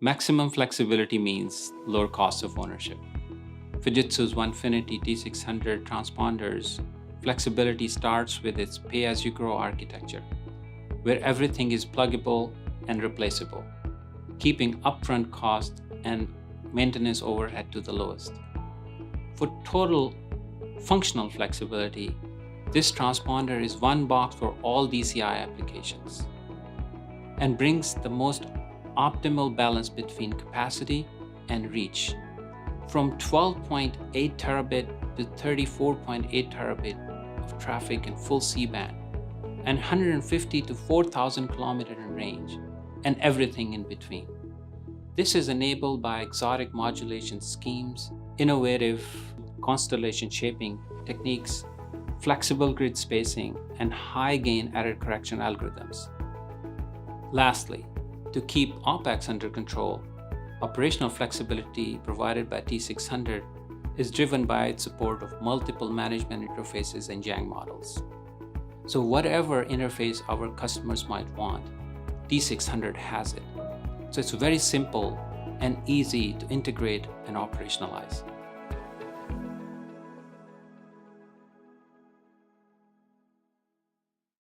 Maximum flexibility means lower cost of ownership. Fujitsu's Onefinity T600 transponders flexibility starts with its pay-as-you-grow architecture, where everything is pluggable and replaceable, keeping upfront cost and maintenance overhead to the lowest. For total functional flexibility, this transponder is one box for all DCI applications and brings the most optimal balance between capacity and reach, from 12.8 terabit to 34.8 terabit of traffic in full C-band, and 150 to 4,000 kilometer in range, and everything in between. This is enabled by exotic modulation schemes, innovative constellation shaping techniques, flexible grid spacing, and high-gain error correction algorithms. Lastly, to keep OPEX under control, operational flexibility provided by T600 is driven by its support of multiple management interfaces and Yang models. So whatever interface our customers might want, T600 has it. So it's very simple and easy to integrate and operationalize.